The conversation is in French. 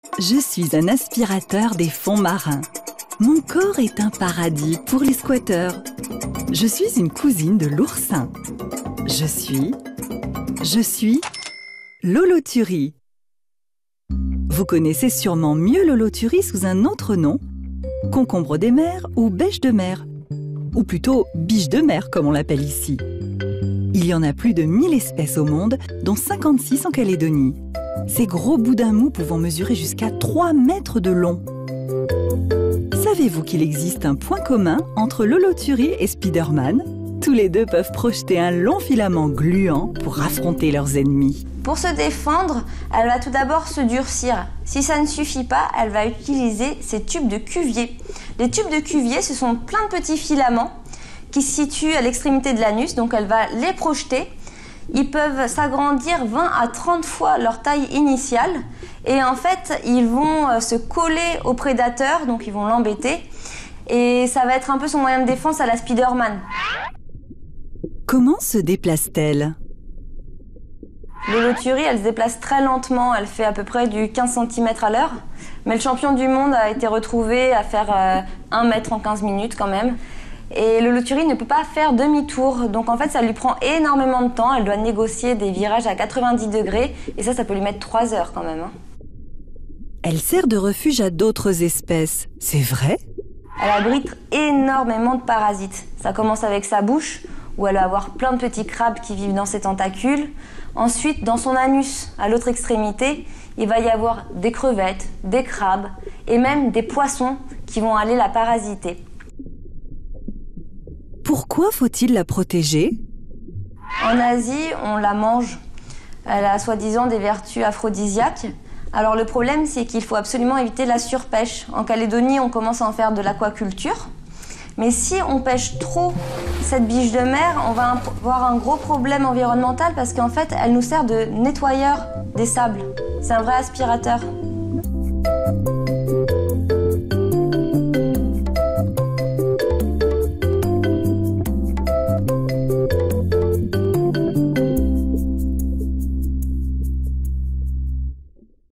Je suis un aspirateur des fonds marins. Mon corps est un paradis pour les squatteurs. Je suis une cousine de l'oursin. Je suis l'holothurie. Vous connaissez sûrement mieux l'holothurie sous un autre nom, concombre des mers ou bêche de mer, ou plutôt biche de mer comme on l'appelle ici. Il y en a plus de 1000 espèces au monde, dont 56 en Calédonie. Ces gros boudins mous pouvant mesurer jusqu'à 3 mètres de long. Savez-vous qu'il existe un point commun entre l'holothurie et Spider-Man? Tous les deux peuvent projeter un long filament gluant pour affronter leurs ennemis. Pour se défendre, elle va tout d'abord se durcir. Si ça ne suffit pas, elle va utiliser ses tubes de Cuvier. Les tubes de Cuvier, ce sont plein de petits filaments qui se situent à l'extrémité de l'anus, donc elle va les projeter. Ils peuvent s'agrandir 20 à 30 fois leur taille initiale et en fait, ils vont se coller au prédateur, donc ils vont l'embêter et ça va être un peu son moyen de défense à la Spider-Man. Comment se déplace-t-elle? L'holothurie, elle se déplace très lentement, elle fait à peu près du 15 cm à l'heure. Mais le champion du monde a été retrouvé à faire 1 mètre en 15 minutes quand même. Et l'holothurie ne peut pas faire demi-tour, donc en fait ça lui prend énormément de temps. Elle doit négocier des virages à 90 degrés et ça peut lui mettre 3 heures quand même. Elle sert de refuge à d'autres espèces, c'est vrai? Elle abrite énormément de parasites. Ça commence avec sa bouche, où elle va avoir plein de petits crabes qui vivent dans ses tentacules. Ensuite, dans son anus, à l'autre extrémité, il va y avoir des crevettes, des crabes et même des poissons qui vont aller la parasiter. Pourquoi faut-il la protéger? En Asie, on la mange. Elle a soi-disant des vertus aphrodisiaques. Alors le problème, c'est qu'il faut absolument éviter la surpêche. En Calédonie, on commence à en faire de l'aquaculture. Mais si on pêche trop cette biche de mer, on va avoir un gros problème environnemental parce qu'en fait, elle nous sert de nettoyeur des sables. C'est un vrai aspirateur.